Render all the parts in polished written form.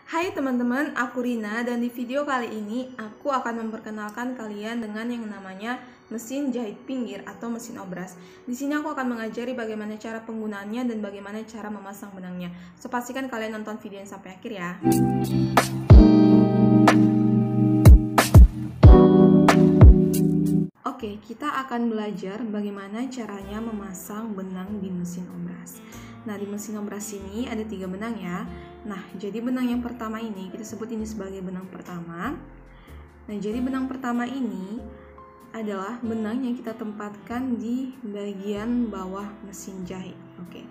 Hai teman-teman, aku Rina dan di video kali ini aku akan memperkenalkan kalian dengan yang namanya mesin jahit pinggir atau mesin obras. Di sini aku akan mengajari bagaimana cara penggunaannya dan bagaimana cara memasang benangnya. So pastikan kalian nonton video yang sampai akhir ya. Oke, kita akan belajar bagaimana caranya memasang benang di mesin obras. Nah, di mesin obras ini ada 3 benang ya. Nah, jadi benang yang pertama ini, kita sebut ini sebagai benang pertama. Nah, jadi benang pertama ini adalah benang yang kita tempatkan di bagian bawah mesin jahit. Oke.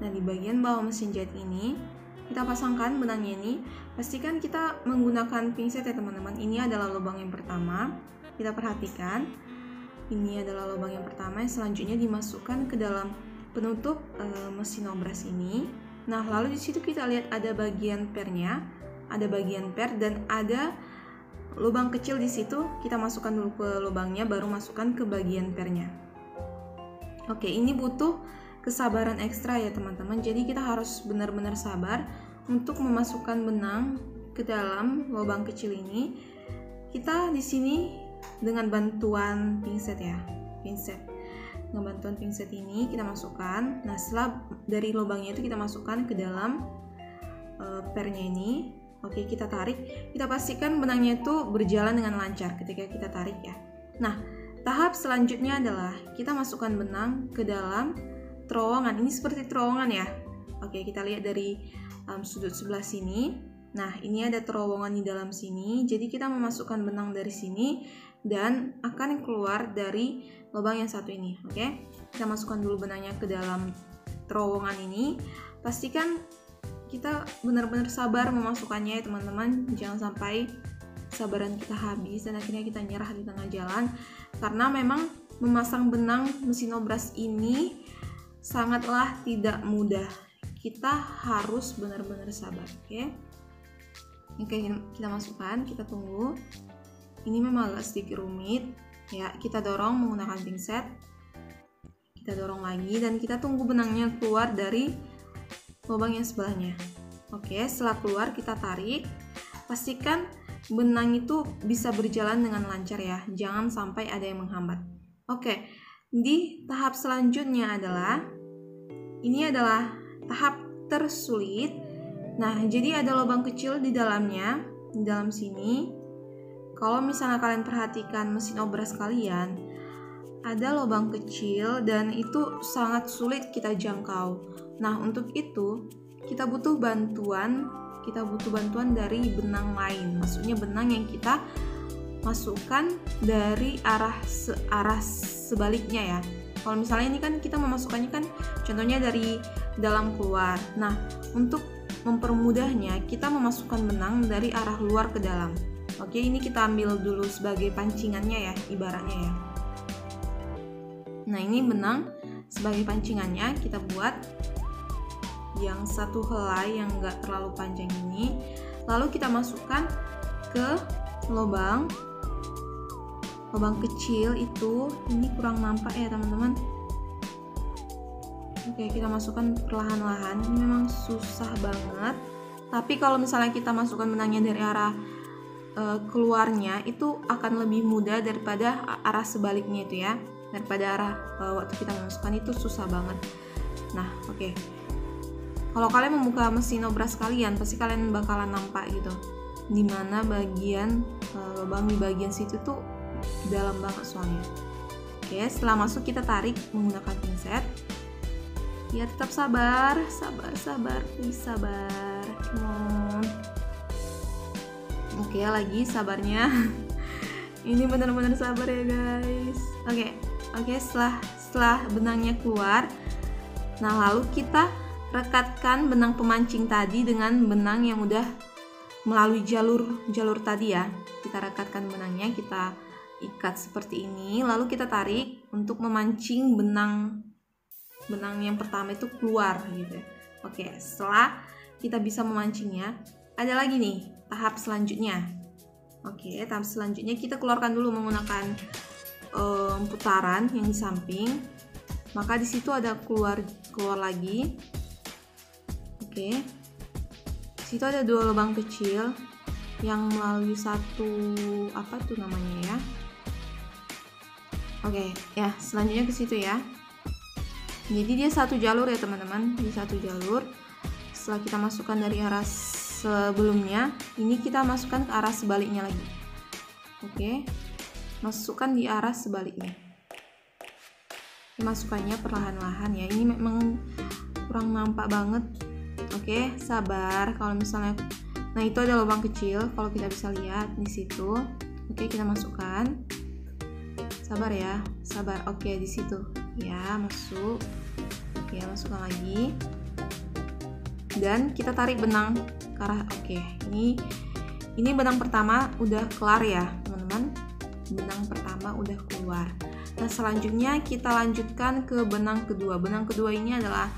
Nah, di bagian bawah mesin jahit ini, kita pasangkan benangnya ini. Pastikan kita menggunakan pinset ya teman-teman. Ini adalah lubang yang pertama. Kita perhatikan. Ini adalah lubang yang pertama, yang selanjutnya dimasukkan ke dalam penutup mesin obras ini. Nah, lalu di situ kita lihat ada bagian pernya, ada bagian per dan ada lubang kecil di situ. Kita masukkan dulu ke lubangnya, baru masukkan ke bagian pernya. Oke, ini butuh kesabaran ekstra ya teman-teman. Jadi kita harus benar-benar sabar untuk memasukkan benang ke dalam lubang kecil ini. Kita di sini dengan bantuan pinset ya, pinset. Dengan bantuan pinset ini kita masukkan. Nah, setelah dari lubangnya itu kita masukkan ke dalam pernya ini. Oke, kita tarik. Kita pastikan benangnya itu berjalan dengan lancar ketika kita tarik ya. Nah, tahap selanjutnya adalah kita masukkan benang ke dalam terowongan. Ini seperti terowongan ya. Oke, kita lihat dari sudut sebelah sini. Nah, ini ada terowongan di dalam sini. Jadi kita memasukkan benang dari sini dan akan keluar dari lubang yang satu ini. Oke, kita masukkan dulu benangnya ke dalam terowongan ini. Pastikan kita benar-benar sabar memasukkannya ya teman-teman. Jangan sampai kesabaran kita habis dan akhirnya kita nyerah di tengah jalan. Karena memang memasang benang mesin obras ini sangatlah tidak mudah. Kita harus benar-benar sabar. Oke, kita masukkan, kita tunggu. Ini memang agak sedikit rumit ya, kita dorong menggunakan pinset. Kita dorong lagi dan kita tunggu benangnya keluar dari lubang yang sebelahnya. Oke, setelah keluar kita tarik. Pastikan benang itu bisa berjalan dengan lancar ya, jangan sampai ada yang menghambat. Oke, di tahap selanjutnya adalah ini adalah tahap tersulit. Nah, jadi ada lubang kecil di dalamnya, di dalam sini. Kalau misalnya kalian perhatikan mesin obras kalian, ada lubang kecil dan itu sangat sulit kita jangkau. Nah, untuk itu kita butuh bantuan dari benang lain. Maksudnya benang yang kita masukkan dari arah sebaliknya ya. Kalau misalnya ini kan kita memasukkannya kan contohnya dari dalam keluar. Nah, untuk mempermudahnya kita memasukkan benang dari arah luar ke dalam. Oke, ini kita ambil dulu sebagai pancingannya ya, ibaratnya ya. Nah, ini benang sebagai pancingannya kita buat yang satu helai yang enggak terlalu panjang ini. Lalu kita masukkan ke lubang kecil itu. Ini kurang nampak ya teman-teman. Oke, kita masukkan perlahan-lahan. Ini memang susah banget. Tapi kalau misalnya kita masukkan benangnya dari arah keluarnya, itu akan lebih mudah daripada arah sebaliknya itu ya. Daripada arah waktu kita memasukkan itu susah banget. Nah, oke. Kalau kalian membuka mesin obras kalian, pasti kalian bakalan nampak gitu. Dimana bagian lubang di bagian situ tuh dalam banget soalnya. Oke, setelah masuk kita tarik menggunakan pinset. Ya, tetap sabar, please sabar. Come on. Oke, lagi sabarnya. Ini benar-benar sabar ya guys. Oke, setelah benangnya keluar, nah lalu kita rekatkan benang pemancing tadi dengan benang yang udah melalui jalur tadi ya. Kita rekatkan benangnya, kita ikat seperti ini, lalu kita tarik untuk memancing benang yang pertama itu keluar gitu. Oke, setelah kita bisa memancingnya, ada lagi nih tahap selanjutnya. Oke, tahap selanjutnya kita keluarkan dulu menggunakan putaran yang di samping. Maka di situ ada keluar lagi. Oke, di situ ada 2 lubang kecil yang melalui satu apa tuh namanya ya. Oke, ya selanjutnya ke situ ya. Jadi dia satu jalur ya teman-teman, di satu jalur. Setelah kita masukkan dari arah sebelumnya, ini kita masukkan ke arah sebaliknya lagi. Oke, masukkan di arah sebaliknya. Masukkannya perlahan-lahan ya. Ini memang kurang nampak banget. Oke, sabar. Kalau misalnya, nah itu ada lubang kecil. Kalau kita bisa lihat di situ. Oke, kita masukkan. Sabar ya, sabar. Oke, di situ. Ya, masuk. Oke, masukkan lagi. Dan kita tarik benang ke arah. Oke, ini benang pertama udah kelar ya, teman-teman. Benang pertama udah keluar. Nah, selanjutnya kita lanjutkan ke benang kedua. Benang kedua ini adalah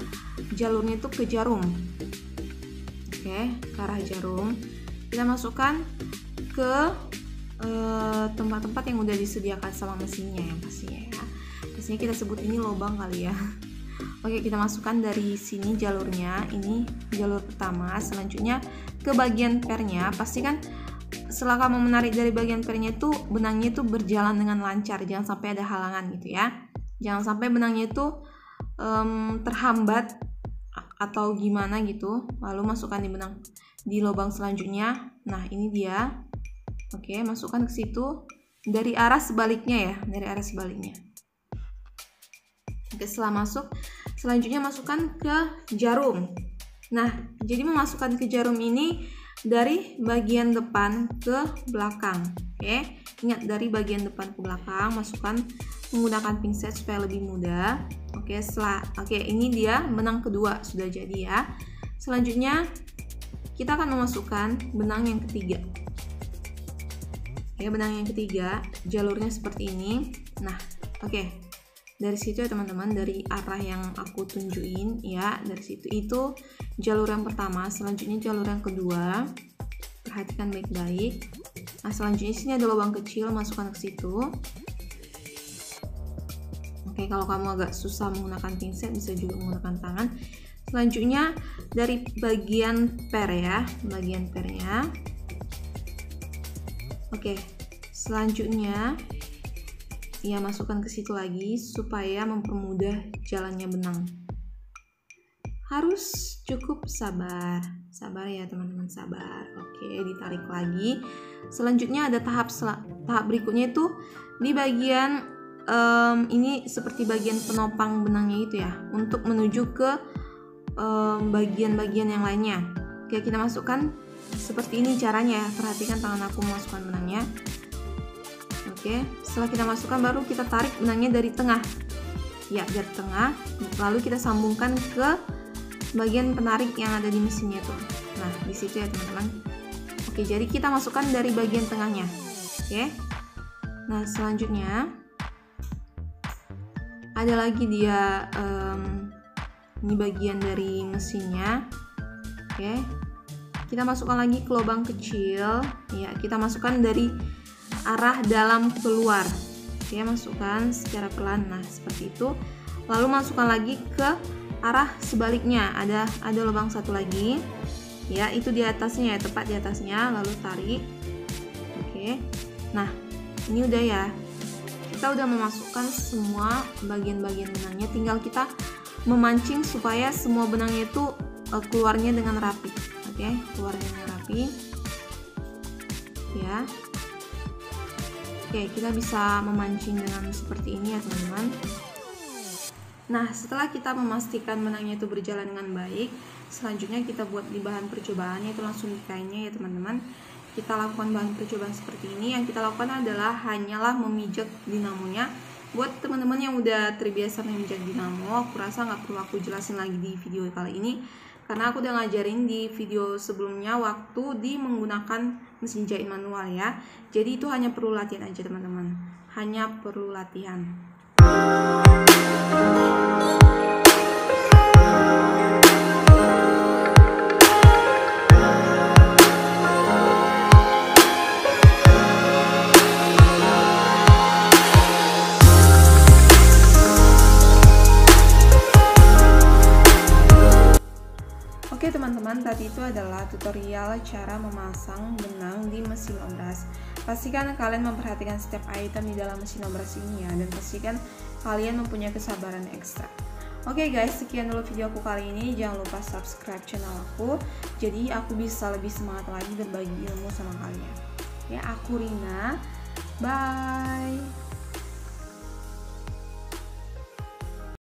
jalurnya itu ke jarum. Oke, ke arah jarum. Kita masukkan ke tempat-tempat yang udah disediakan sama mesinnya ya, pastinya ya. Pastinya kita sebut ini lubang kali ya. Oke, kita masukkan dari sini jalurnya. Ini jalur pertama. Selanjutnya ke bagian pernya. Pastikan setelah kamu menarik dari bagian pernya itu benangnya itu berjalan dengan lancar, jangan sampai ada halangan gitu ya. Jangan sampai benangnya itu terhambat atau gimana gitu. Lalu masukkan di lubang selanjutnya. Nah, ini dia. Oke, masukkan ke situ dari arah sebaliknya ya, dari arah sebaliknya. Oke, setelah masuk, selanjutnya masukkan ke jarum. Nah, jadi memasukkan ke jarum ini dari bagian depan ke belakang. Oke, ingat dari bagian depan ke belakang, masukkan menggunakan pinset supaya lebih mudah. Oke, ini dia benang kedua sudah jadi ya. Selanjutnya kita akan memasukkan benang yang ketiga. Oke, benang yang ketiga jalurnya seperti ini. Nah, oke, dari situ ya teman-teman, dari arah yang aku tunjukin ya, dari situ itu jalur yang pertama. Selanjutnya jalur yang kedua, perhatikan baik-baik. Nah, selanjutnya sini ada lubang kecil, masukkan ke situ. Oke, kalau kamu agak susah menggunakan pinset, bisa juga menggunakan tangan. Selanjutnya dari bagian per ya, bagian pernya. Oke, selanjutnya ya masukkan ke situ lagi supaya mempermudah jalannya benang. Harus cukup sabar ya teman-teman, sabar. Oke, ditarik lagi. Selanjutnya ada tahap berikutnya itu di bagian ini seperti bagian penopang benangnya itu ya, untuk menuju ke bagian-bagian yang lainnya. Oke, kita masukkan seperti ini caranya ya. Perhatikan tangan aku memasukkan benangnya. Oke, setelah kita masukkan baru kita tarik benangnya dari tengah. Ya, dari tengah. Lalu kita sambungkan ke bagian penarik yang ada di mesinnya tuh. Nah, di situ ya teman-teman. Oke, jadi kita masukkan dari bagian tengahnya. Oke. Nah, selanjutnya ada lagi dia ini bagian dari mesinnya. Oke, kita masukkan lagi ke lubang kecil ya, kita masukkan dari arah dalam keluar. Oke, masukkan secara pelan. Nah, seperti itu. Lalu masukkan lagi ke arah sebaliknya, ada lubang satu lagi ya, itu di atasnya ya, tepat di atasnya. Lalu tarik. Oke, nah ini udah ya, kita udah memasukkan semua bagian-bagian benangnya, tinggal kita memancing supaya semua benangnya itu keluarnya dengan rapi. Oke, keluarnya dengan rapi ya. Oke, kita bisa memancing dengan seperti ini ya teman-teman. Nah, setelah kita memastikan benangnya itu berjalan dengan baik, selanjutnya kita buat di bahan percobaannya itu langsung di kainnya ya teman-teman. Kita lakukan bahan percobaan seperti ini. Yang kita lakukan adalah hanyalah memijak dinamonya. Buat teman-teman yang udah terbiasa memijak dinamo, aku rasa nggak perlu aku jelasin lagi di video kali ini, karena aku udah ngajarin di video sebelumnya waktu di menggunakan mesin jahit manual ya. Jadi itu hanya perlu latihan aja teman-teman, hanya perlu latihan. tadi itu adalah tutorial cara memasang benang di mesin obras. Pastikan kalian memperhatikan setiap item di dalam mesin obras ini ya, dan pastikan kalian mempunyai kesabaran ekstra. Oke guys, sekian dulu video aku kali ini. Jangan lupa subscribe channel aku, jadi aku bisa lebih semangat lagi berbagi ilmu sama kalian. Ya, aku Rina. Bye.